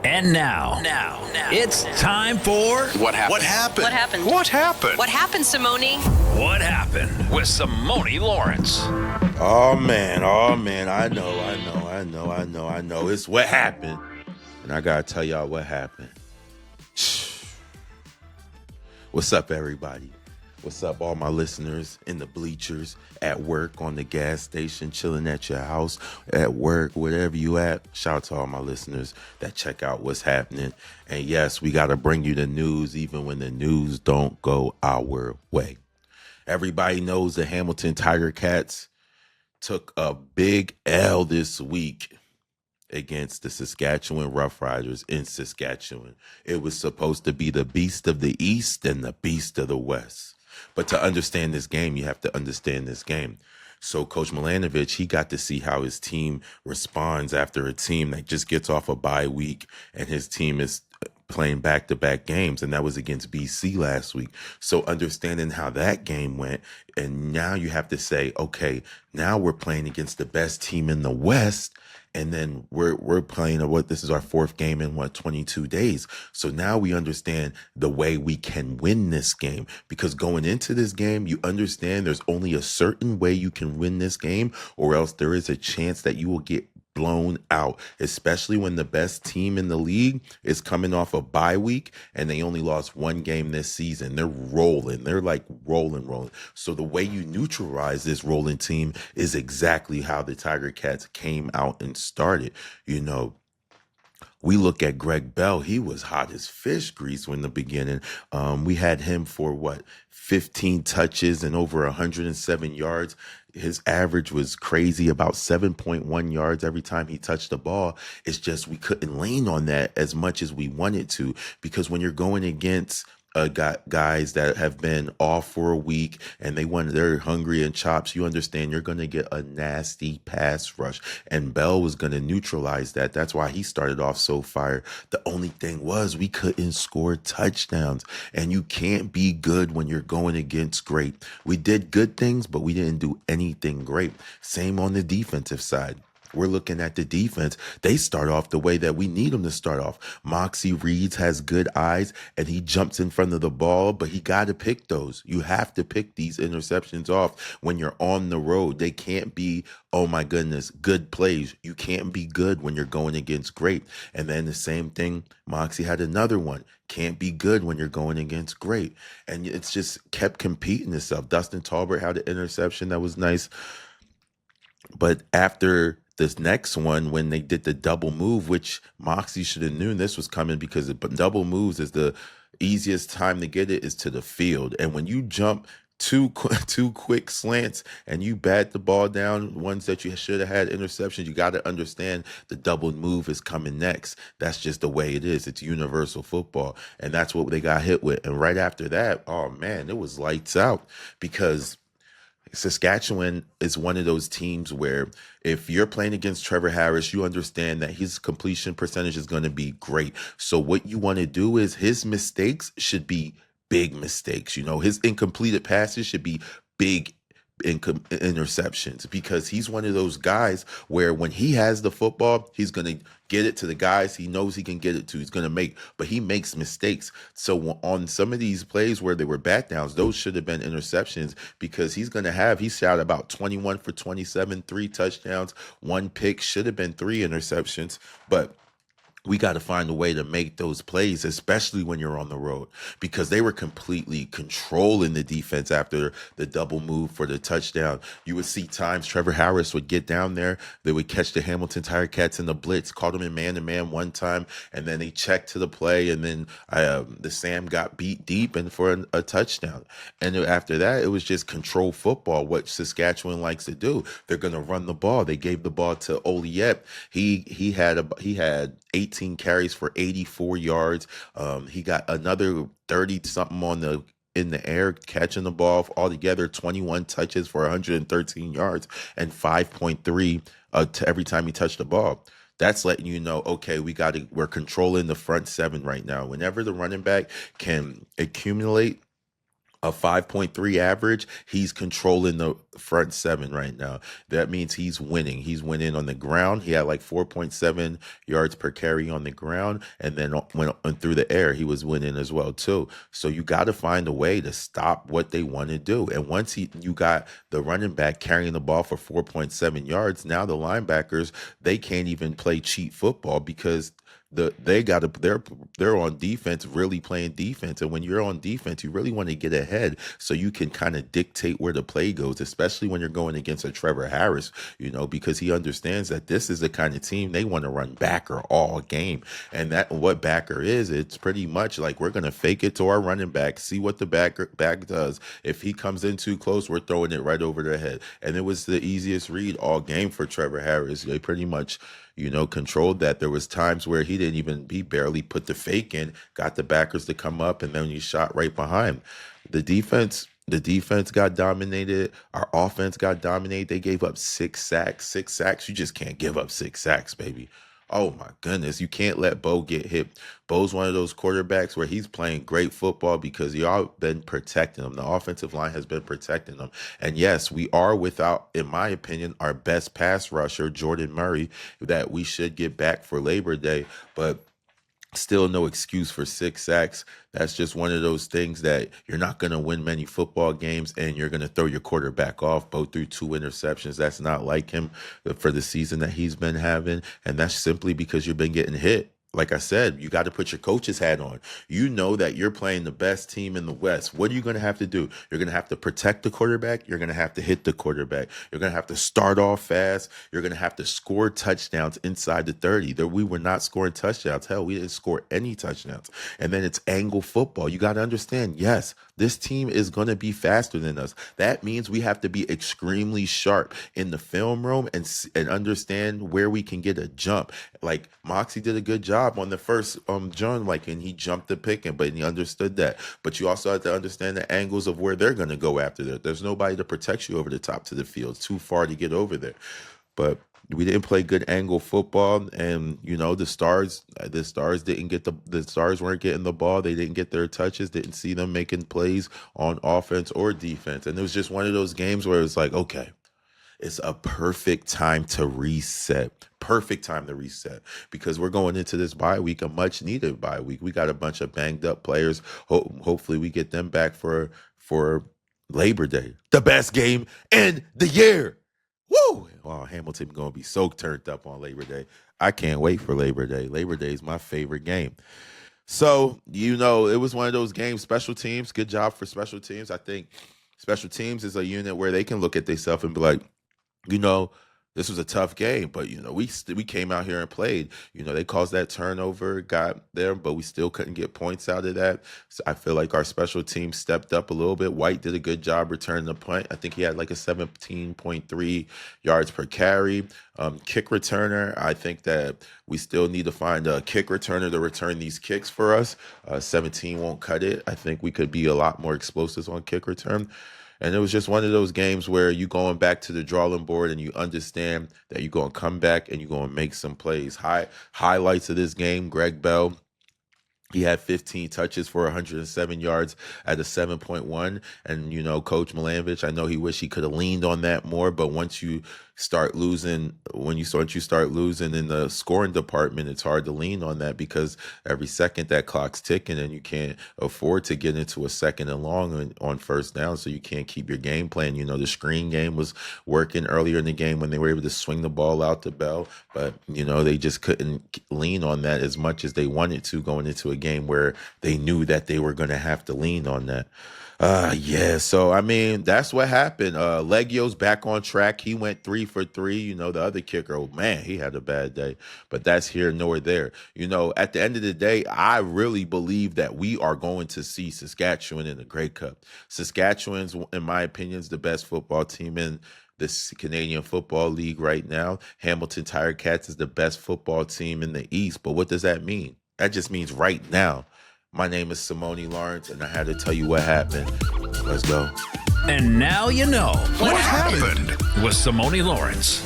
And now, it's time for What happened? What happened? What happened? What happened? What happened, Simoni? What Happened with Simoni Lawrence. Oh man, I know. It's what happened. And I gotta tell y'all what happened. What's up, everybody? What's up, all my listeners in the bleachers, at work, on the gas station, chilling at your house, at work, wherever you at. Shout out to all my listeners that check out what's happening. And yes, we got to bring you the news even when the news don't go our way. Everybody knows the Hamilton Tiger Cats took a big L this week against the Saskatchewan Roughriders in Saskatchewan. It was supposed to be the beast of the East and the beast of the West. But to understand this game, you have to understand this game. So Coach Milanovic, he got to see how his team responds after a team that just gets off a bye week and his team is playing back-to-back games, and that was against BC last week. So understanding how that game went, and now you have to say, okay, now we're playing against the best team in the West, and then we're playing this is our fourth game in 22 days. So now we understand the way we can win this game, because going into this game, you understand there's only a certain way you can win this game, or else there is a chance that you will get blown out, especially when the best team in the league is coming off a bye week and they only lost one game this season. They're rolling. They're like rolling. So the way you neutralize this rolling team is exactly how the Tiger Cats came out and started. You know, we look at Greg Bell. He was hot as fish grease in the beginning. We had him for 15 touches and over 107 yards. His average was crazy, about 7.1 yards every time he touched the ball. It's just we couldn't lean on that as much as we wanted to, because when you're going against guys that have been off for a week and they're hungry and chops, you understand you're going to get a nasty pass rush, and Bell was going to neutralize that. That's why he started off so fire. The only thing was we couldn't score touchdowns, and you can't be good when you're going against great. We did good things, but we didn't do anything great. Same on the defensive side. We're looking at the defense. They start off the way that we need them to start off. Moxie Reeds has good eyes, and he jumps in front of the ball, but he got to pick those. You have to pick these interceptions off when you're on the road. They can't be, oh my goodness, good plays. You can't be good when you're going against great. And then the same thing, Moxie had another one. Can't be good when you're going against great. And it's just kept competing itself. Dustin Talbert had an interception that was nice. But after this next one, when they did the double move, which Moxie should have known this was coming, because double moves is the easiest time to get it is to the field. And when you jump two quick slants and you bat the ball down, ones that you should have had interceptions, you got to understand the double move is coming next. That's just the way it is. It's universal football. And that's what they got hit with. And right after that, oh man, it was lights out, because Saskatchewan is one of those teams where if you're playing against Trevor Harris, you understand that his completion percentage is going to be great. So what you want to do is his mistakes should be big mistakes. You know, his incompleted passes should be big interceptions, because he's one of those guys where when he has the football, he's going to get it to the guys he knows he can get it to. He's going to but he makes mistakes. So on some of these plays where they were back downs, those should have been interceptions, because he shot about 21 for 27, 3 touchdowns, 1 pick, should have been 3 interceptions. But we got to find a way to make those plays, especially when you're on the road, because they were completely controlling the defense after the double move for the touchdown. You would see times Trevor Harris would get down there. They would catch the Hamilton Tiger Cats in the blitz, caught them in man-to-man one time, and then they checked to the play, and then the Sam got beat deep and for a touchdown. And after that, it was just control football, what Saskatchewan likes to do. They're going to run the ball. They gave the ball to Oliet. He had 18 carries for 84 yards. He got another 30-something in the air, catching the ball. Altogether, 21 touches for 113 yards and 5.3 to every time he touched the ball. That's letting you know, okay, we're controlling the front seven right now. Whenever the running back can accumulate a 5.3 average, he's controlling the front seven right now. That means he's winning. He's winning on the ground. He had like 4.7 yards per carry on the ground. And then when through the air, he was winning as well, too. So you got to find a way to stop what they want to do. And once you got the running back carrying the ball for 4.7 yards, now the linebackers, they can't even play cheat football because they're on defense, really playing defense. And when you're on defense, you really want to get ahead so you can kind of dictate where the play goes, especially when you're going against a Trevor Harris, because he understands that this is the kind of team they want to run backer all game. And that what backer is, it's pretty much like we're going to fake it to our running back, see what the back does. If he comes in too close, we're throwing it right over their head. And it was the easiest read all game for Trevor Harris. They pretty much controlled that. There was times where he barely put the fake in, got the backers to come up, and then he shot right behind. The defense got dominated. Our offense got dominated. They gave up 6 sacks. 6 sacks. You just can't give up 6 sacks, baby. Oh my goodness. You can't let Bo get hit. Bo's one of those quarterbacks where he's playing great football because y'all been protecting him. The offensive line has been protecting him. And yes, we are without, in my opinion, our best pass rusher, Jordan Murray, that we should get back for Labor Day. But still no excuse for 6 sacks. That's just one of those things that you're not going to win many football games and you're going to throw your quarterback off. Bo threw 2 interceptions. That's not like him for the season that he's been having. And that's simply because you've been getting hit. Like I said, you got to put your coach's hat on. You know that you're playing the best team in the West. What are you going to have to do? You're going to have to protect the quarterback. You're going to have to hit the quarterback. You're going to have to start off fast. You're going to have to score touchdowns inside the 30. We were not scoring touchdowns. Hell, we didn't score any touchdowns. And then it's angle football. You got to understand, yes, this team is going to be faster than us. That means we have to be extremely sharp in the film room and understand where we can get a jump. Like Moxie did a good job on the first John, and he jumped the pick, but he understood that. But you also have to understand the angles of where they're going to go after that. There's nobody to protect you over the top to the field. It's too far to get over there. But we didn't play good angle football, and the stars didn't get the stars weren't getting the ball. They didn't get their touches. Didn't see them making plays on offense or defense. And it was just one of those games where it was like, okay, it's a perfect time to reset. Perfect time to reset because we're going into this bye week, a much needed bye week. We got a bunch of banged up players. Hopefully we get them back for Labor Day, the best game in the year. Woo! Oh, Hamilton going to be so turned up on Labor Day. I can't wait for Labor Day. Labor Day is my favorite game. So, it was one of those games. Special teams, good job for special teams. I think special teams is a unit where they can look at themselves and be like, this was a tough game, but we came out here and played. They caused that turnover, got there, but we still couldn't get points out of that. So I feel like our special team stepped up a little bit. White did a good job returning the punt. I think he had like a 17.3 yards per carry. Kick returner, I think that we still need to find a kick returner to return these kicks for us. 17 won't cut it. I think we could be a lot more explosive on kick return. And it was just one of those games where you going back to the drawing board and you understand that you're going to come back and you're going to make some plays. Highlights of this game, Greg Bell. He had 15 touches for 107 yards at a 7.1. And, Coach Milanovich, I know he wished he could have leaned on that more. But once you start losing, when you start losing in the scoring department, it's hard to lean on that because every second that clock's ticking and you can't afford to get into a second and long on first down. So you can't keep your game plan. The screen game was working earlier in the game when they were able to swing the ball out to Bell. But, they just couldn't lean on that as much as they wanted to going into a game where they knew that they were going to have to lean on that. So that's what happened. Legio's back on track. He went 3 for 3. The other kicker, man, he had a bad day, but that's here nor there. At the end of the day, I really believe that we are going to see Saskatchewan in the Grey Cup. Saskatchewan's, in my opinion, is the best football team in this Canadian Football League right now. Hamilton Ticats is the best football team in the East. But what does that mean? That just means right now. My name is Simoni Lawrence, and I had to tell you what happened. Let's go. And now you know what happened with Simoni Lawrence.